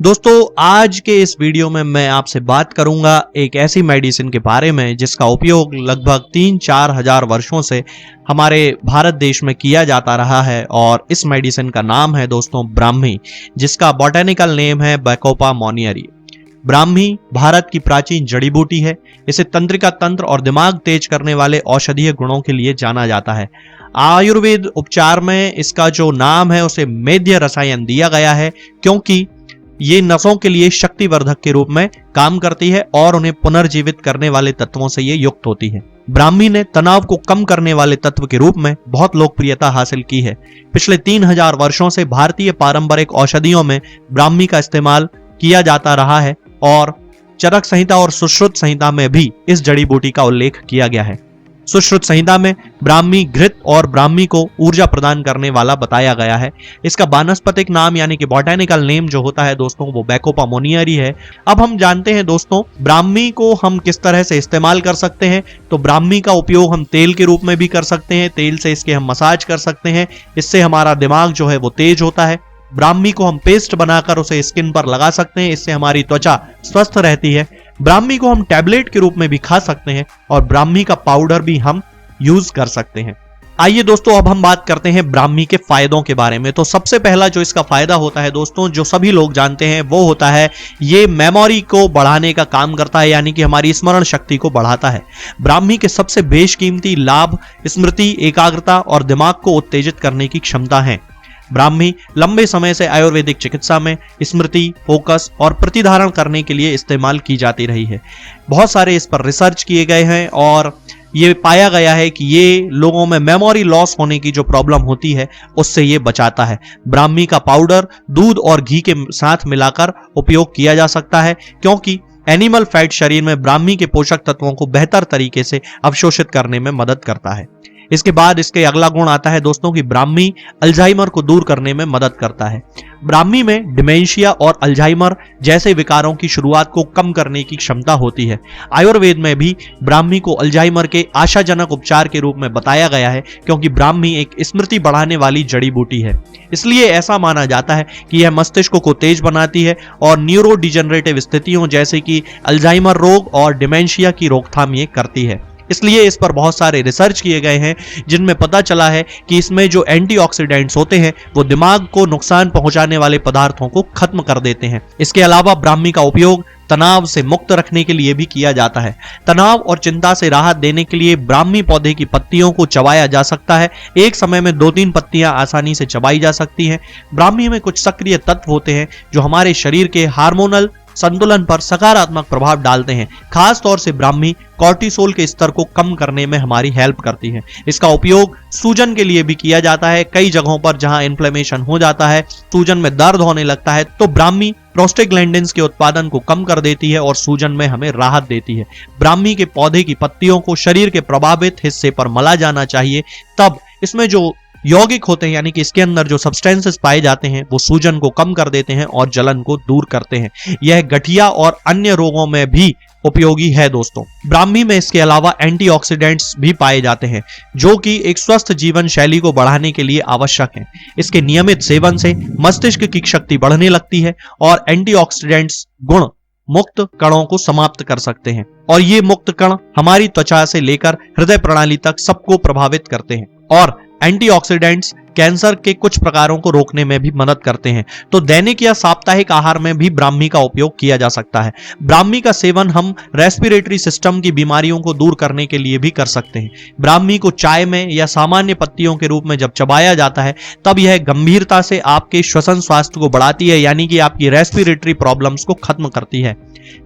दोस्तों आज के इस वीडियो में मैं आपसे बात करूंगा एक ऐसी मेडिसिन के बारे में जिसका उपयोग लगभग 3-4 हजार वर्षों से हमारे भारत देश में किया जाता रहा है और इस मेडिसिन का नाम है दोस्तों ब्राह्मी, जिसका बॉटेनिकल नेम है बैकोपा मोनियरी। ब्राह्मी भारत की प्राचीन जड़ी बूटी है। इसे तंत्रिका तंत्र और दिमाग तेज करने वाले औषधीय गुणों के लिए जाना जाता है। आयुर्वेद उपचार में इसका जो नाम है उसे मेध्य रसायन दिया गया है क्योंकि ये नसों के लिए शक्तिवर्धक के रूप में काम करती है और उन्हें पुनर्जीवित करने वाले तत्वों से ये युक्त होती है। ब्राह्मी ने तनाव को कम करने वाले तत्व के रूप में बहुत लोकप्रियता हासिल की है। पिछले 3000 वर्षों से भारतीय पारंपरिक औषधियों में ब्राह्मी का इस्तेमाल किया जाता रहा है और चरक संहिता और सुश्रुत संहिता में भी इस जड़ी बूटी का उल्लेख किया गया है। सुश्रुत संहिता में ब्राह्मी घृत और ब्राह्मी को ऊर्जा प्रदान करने वाला बताया गया है। इसका वानस्पतिक नाम यानी कि बॉटेनिकल नेम जो होता है दोस्तों वो बैकोपा मोनियरी है। अब हम जानते हैं दोस्तों ब्राह्मी को हम किस तरह से इस्तेमाल कर सकते हैं। तो ब्राह्मी का उपयोग हम तेल के रूप में भी कर सकते हैं, तेल से इसके हम मसाज कर सकते हैं, इससे हमारा दिमाग जो है वो तेज होता है। ब्राह्मी को हम पेस्ट बनाकर उसे स्किन पर लगा सकते हैं, इससे हमारी त्वचा स्वस्थ रहती है। ब्राह्मी को हम टैबलेट के रूप में भी खा सकते हैं और ब्राह्मी का पाउडर भी हम यूज कर सकते हैं। आइए दोस्तों अब हम बात करते हैं ब्राह्मी के फायदों के बारे में। तो सबसे पहला जो इसका फायदा होता है दोस्तों, जो सभी लोग जानते हैं, वो होता है ये मेमोरी को बढ़ाने का काम करता है, यानी कि हमारी स्मरण शक्ति को बढ़ाता है। ब्राह्मी के सबसे बेशकीमती लाभ स्मृति, एकाग्रता और दिमाग को उत्तेजित करने की क्षमता है। ब्राह्मी लंबे समय से आयुर्वेदिक चिकित्सा में स्मृति, फोकस और प्रतिधारण करने के लिए इस्तेमाल की जाती रही है। बहुत सारे इस पर रिसर्च किए गए हैं और ये पाया गया है कि ये लोगों में मेमोरी लॉस होने की जो प्रॉब्लम होती है उससे ये बचाता है। ब्राह्मी का पाउडर दूध और घी के साथ मिलाकर उपयोग किया जा सकता है क्योंकि एनिमल फैट शरीर में ब्राह्मी के पोषक तत्वों को बेहतर तरीके से अवशोषित करने में मदद करता है। इसके बाद इसके अगला गुण आता है दोस्तों कि ब्राह्मी अल्जाइमर को दूर करने में मदद करता है। ब्राह्मी में डिमेंशिया और अल्जाइमर जैसे विकारों की शुरुआत को कम करने की क्षमता होती है। आयुर्वेद में भी ब्राह्मी को अल्जाइमर के आशाजनक उपचार के रूप में बताया गया है क्योंकि ब्राह्मी एक स्मृति बढ़ाने वाली जड़ी बूटी है। इसलिए ऐसा माना जाता है कि यह मस्तिष्क को तेज बनाती है और न्यूरो डिजेनरेटिव स्थितियों जैसे कि अल्जाइमर रोग और डिमेंशिया की रोकथाम ये करती है। इसलिए इस पर बहुत सारे रिसर्च किए गए हैं जिनमें पता चला है कि इसमें जो एंटीऑक्सीडेंट्स होते हैं वो दिमाग को नुकसान पहुंचाने वाले पदार्थों को खत्म कर देते हैं। इसके अलावा ब्राह्मी का उपयोग तनाव से मुक्त रखने के लिए भी किया जाता है। तनाव और चिंता से राहत देने के लिए ब्राह्मी पौधे की पत्तियों को चबाया जा सकता है। एक समय में 2-3 पत्तियां आसानी से चबाई जा सकती हैं। ब्राह्मी में कुछ सक्रिय तत्व होते हैं जो हमारे शरीर के हार्मोनल संतुलन पर सकारात्मक प्रभाव डालते हैं। खास तौर से ब्राह्मी कॉर्टिसोल के स्तर को कम करने में हमारी हेल्प करती है। इसका उपयोग सूजन के लिए भी किया जाता है। कई जगहों पर जहां इन्फ्लेमेशन हो जाता है, सूजन में दर्द होने लगता है, तो ब्राह्मी प्रोस्टेग्लैंडिन्स के उत्पादन को कम कर देती है और सूजन में हमें राहत देती है। ब्राह्मी के पौधे की पत्तियों को शरीर के प्रभावित हिस्से पर मला जाना चाहिए, तब इसमें जो यौगिक होते हैं यानी कि इसके अंदर जो सब्सटेंसेस पाए जाते हैं वो सूजन को कम कर देते हैं और जलन को दूर करते हैं। यह गठिया और अन्य रोगों में भी उपयोगी है दोस्तों। ब्राह्मी में इसके अलावा एंटीऑक्सीडेंट्स भी पाए जाते हैं जो कि एक स्वस्थ जीवन शैली को बढ़ाने के लिए आवश्यक हैं। इसके नियमित सेवन से मस्तिष्क की शक्ति बढ़ने लगती है और एंटीऑक्सीडेंट्स गुण मुक्त कणों को समाप्त कर सकते हैं और ये मुक्त कण हमारी त्वचा से लेकर हृदय प्रणाली तक सबको प्रभावित करते हैं और एंटीऑक्सीडेंट्स कैंसर के कुछ प्रकारों को रोकने में भी मदद करते हैं। तो दैनिक या साप्ताहिक आहार में भी ब्राह्मी का उपयोग किया जा सकता है। ब्राह्मी का सेवन हम रेस्पिरेटरी सिस्टम की बीमारियों को दूर करने के लिए भी कर सकते हैं। ब्राह्मी को चाय में या सामान्य पत्तियों के रूप में जब चबाया जाता है तब यह गंभीरता से आपके श्वसन स्वास्थ्य को बढ़ाती है, यानी कि आपकी रेस्पिरेटरी प्रॉब्लम्स को खत्म करती है।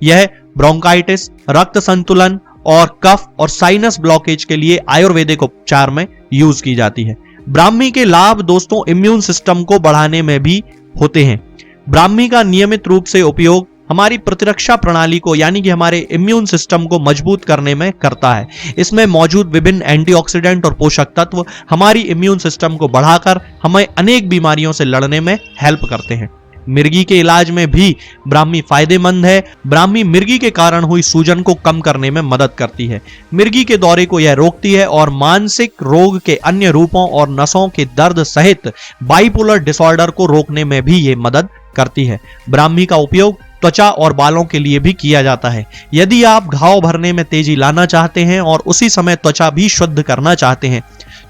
यह ब्रोंकाइटिस, रक्त संतुलन और कफ और साइनस ब्लॉकेज के लिए आयुर्वेदिक उपचार में यूज की जाती है। ब्राह्मी के लाभ दोस्तों इम्यून सिस्टम को बढ़ाने में भी होते हैं। ब्राह्मी का नियमित रूप से उपयोग हमारी प्रतिरक्षा प्रणाली को यानी कि हमारे इम्यून सिस्टम को मजबूत करने में करता है। इसमें मौजूद विभिन्न एंटीऑक्सीडेंट और पोषक तत्व हमारी इम्यून सिस्टम को बढ़ाकर हमें अनेक बीमारियों से लड़ने में हेल्प करते हैं। मिर्गी के इलाज में भी ब्राह्मी फायदेमंद है। ब्राह्मी मिर्गी के कारण हुई सूजन को कम करने में मदद करती है। मिर्गी के दौरे को यह रोकती है और मानसिक रोग के अन्य रूपों और नसों के दर्द सहित बाइपोलर डिसऑर्डर को रोकने में भी यह मदद करती है। ब्राह्मी का उपयोग त्वचा और बालों के लिए भी किया जाता है। यदि आप घाव भरने में तेजी लाना चाहते हैं और उसी समय त्वचा भी शुद्ध करना चाहते हैं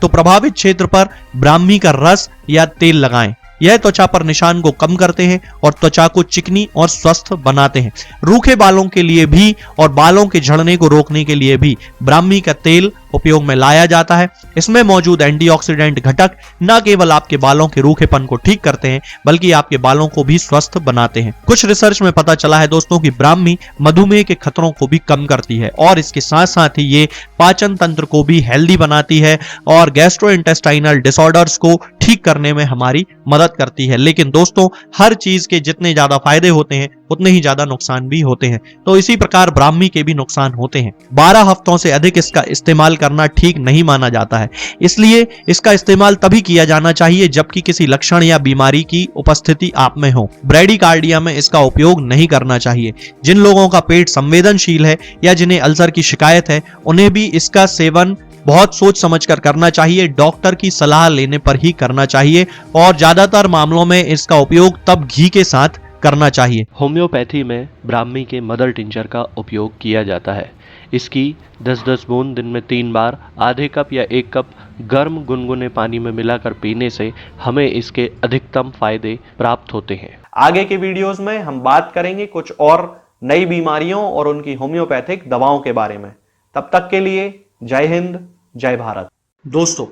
तो प्रभावित क्षेत्र पर ब्राह्मी का रस या तेल लगाएं। यह त्वचा पर निशान को कम करते हैं और त्वचा को चिकनी और स्वस्थ बनाते हैं। रूखे बालों के लिए भी और बालों के झड़ने को रोकने के लिए भी ब्राह्मी का तेल उपयोग में लाया जाता है। इसमें मौजूद एंटीऑक्सीडेंट घटक न केवल आपके बालों के रूखेपन को ठीक करते हैं बल्कि आपके बालों को भी स्वस्थ बनाते हैं। कुछ रिसर्च में पता चला है दोस्तों कि ब्राह्मी मधुमेह के खतरों को भी कम करती है और इसके साथ साथ ही ये पाचन तंत्र को भी हेल्दी बनाती है और गैस्ट्रोइंटेस्टाइनल डिसऑर्डर्स को ठीक करने में हमारी मदद करती है। लेकिन दोस्तों, हर चीज के जितने ज्यादा फायदे होते हैं उतने ही ज्यादा नुकसान भी होते हैं, तो इसी प्रकार ब्राह्मी के भी नुकसान होते हैं। 12 हफ्तों से अधिक इसका इस्तेमाल करना ठीक नहीं माना जाता है, इसलिए इसका इस्तेमाल तभी किया जाना चाहिए जबकि किसी लक्षण या बीमारी की उपस्थिति आप में हो। ब्रैडीकार्डिया में इसका उपयोग नहीं करना चाहिए। जिन लोगों का पेट संवेदनशील है या जिन्हें अल्सर की शिकायत है उन्हें भी इसका सेवन बहुत सोच समझकर करना चाहिए। डॉक्टर की सलाह लेने पर ही करना चाहिए और ज्यादातर मामलों में इसका उपयोग तब घी के साथ करना चाहिए। होम्योपैथी में ब्राह्मी के मदर टिंचर का उपयोग किया जाता है। इसकी 10-10 बूंद दिन में 3 बार आधे कप या 1 कप गर्म गुनगुने पानी में मिलाकर पीने से हमें इसके अधिकतम फायदे प्राप्त होते हैं। आगे के वीडियोस में हम बात करेंगे कुछ और नई बीमारियों और उनकी होम्योपैथिक दवाओं के बारे में। तब तक के लिए जय हिंद, जय भारत। दोस्तों,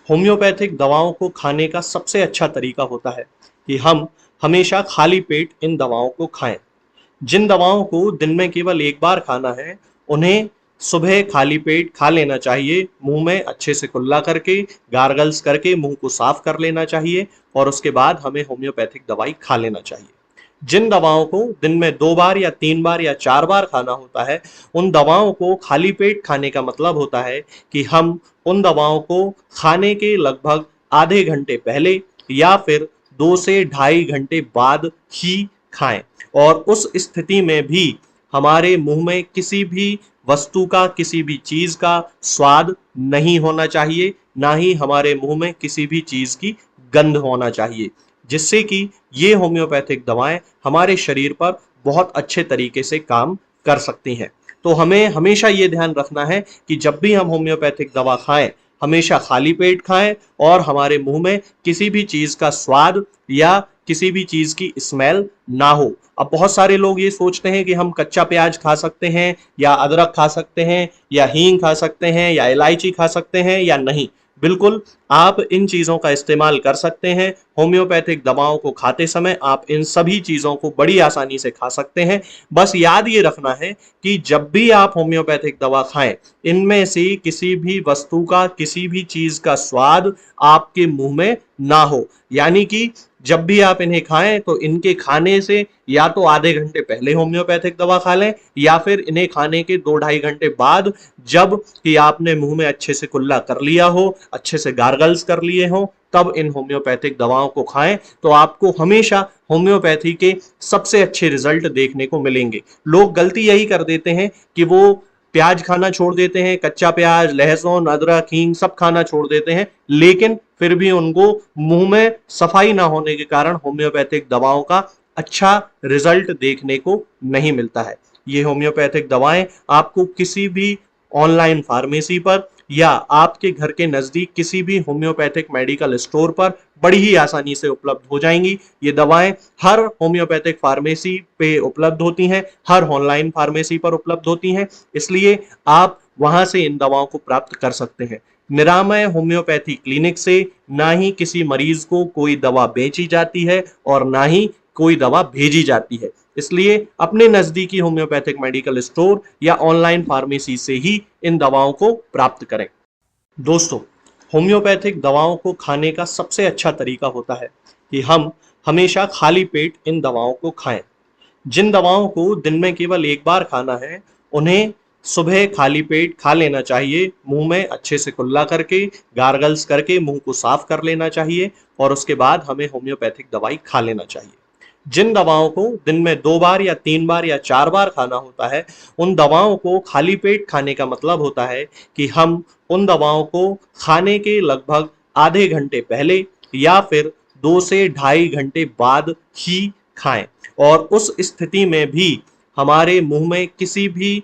होम्योपैथिक दवाओं को खाने का सबसे अच्छा तरीका होता है कि हम हमेशा खाली पेट इन दवाओं को खाएं। जिन दवाओं को दिन में केवल एक बार खाना है उन्हें सुबह खाली पेट खा लेना चाहिए। मुंह में अच्छे से कुल्ला करके, गार्गल्स करके मुंह को साफ कर लेना चाहिए और उसके बाद हमें होम्योपैथिक दवाई खा लेना चाहिए। जिन दवाओं को दिन में 2 बार या 3 बार या 4 बार खाना होता है उन दवाओं को खाली पेट खाने का मतलब होता है कि हम उन दवाओं को खाने के लगभग आधे घंटे पहले या फिर 2 से ढाई घंटे बाद ही खाएं और उस स्थिति में भी हमारे मुंह में किसी भी वस्तु का, किसी भी चीज का स्वाद नहीं होना चाहिए, ना ही हमारे मुंह में किसी भी चीज की गंध होना चाहिए, जिससे कि ये होम्योपैथिक दवाएं हमारे शरीर पर बहुत अच्छे तरीके से काम कर सकती हैं। तो हमें हमेशा ये ध्यान रखना है कि जब भी हम होम्योपैथिक दवा खाएं हमेशा खाली पेट खाएं और हमारे मुंह में किसी भी चीज का स्वाद या किसी भी चीज की स्मेल ना हो। अब बहुत सारे लोग ये सोचते हैं कि हम कच्चा प्याज खा सकते हैं या अदरक खा सकते हैं या हींग खा सकते हैं या इलायची खा सकते हैं या नहीं। बिल्कुल, आप इन चीजों का इस्तेमाल कर सकते हैं। होम्योपैथिक दवाओं को खाते समय आप इन सभी चीजों को बड़ी आसानी से खा सकते हैं। बस याद ये रखना है कि जब भी आप होम्योपैथिक दवा खाएं इनमें से किसी भी वस्तु का, किसी भी चीज का स्वाद आपके मुंह में ना हो। यानी कि जब भी आप इन्हें खाएं तो इनके खाने से या तो आधे घंटे पहले होम्योपैथिक दवा खा लें या फिर इन्हें खाने के 2-2.5 घंटे बाद, जब कि आपने मुंह में अच्छे से कुल्ला कर लिया हो, अच्छे से गार्गल्स कर लिए हो, तब इन होम्योपैथिक दवाओं को खाएं तो आपको हमेशा होम्योपैथी के सबसे अच्छे रिजल्ट देखने को मिलेंगे। लोग गलती यही कर देते हैं कि वो प्याज खाना छोड़ देते हैं, कच्चा प्याज, लहसुन, अदरक, हींग सब खाना छोड़ देते हैं, लेकिन फिर भी उनको मुंह में सफाई ना होने के कारण होम्योपैथिक दवाओं का अच्छा रिजल्ट देखने को नहीं मिलता है। ये होम्योपैथिक दवाएं आपको किसी भी ऑनलाइन फार्मेसी पर या आपके घर के नजदीक किसी भी होम्योपैथिक मेडिकल स्टोर पर बड़ी ही आसानी से उपलब्ध हो जाएंगी। ये दवाएं हर होम्योपैथिक फार्मेसी पे उपलब्ध होती हैं, हर ऑनलाइन फार्मेसी पर उपलब्ध होती हैं, इसलिए आप वहां से इन दवाओं को प्राप्त कर सकते हैं। निरामय होम्योपैथी क्लिनिक से ना ही किसी मरीज को कोई दवा बेची जाती है और ना ही कोई दवा भेजी जाती है, इसलिए अपने नजदीकी होम्योपैथिक मेडिकल स्टोर या ऑनलाइन फार्मेसी से ही इन दवाओं को प्राप्त करें। दोस्तों, होम्योपैथिक दवाओं को खाने का सबसे अच्छा तरीका होता है कि हम हमेशा खाली पेट इन दवाओं को खाएं। जिन दवाओं को दिन में केवल एक बार खाना है उन्हें सुबह खाली पेट खा लेना चाहिए। मुंह में अच्छे से कुल्ला करके, गार्गल्स करके मुंह को साफ कर लेना चाहिए और उसके बाद हमें होम्योपैथिक दवाई खा लेना चाहिए। जिन दवाओं को दिन में 2 बार या 3 बार या 4 बार खाना होता है उन दवाओं को खाली पेट खाने का मतलब होता है कि हम उन दवाओं को खाने के लगभग आधे घंटे पहले या फिर 2 से ढाई घंटे बाद ही खाएं। और उस स्थिति में भी हमारे मुंह में किसी भी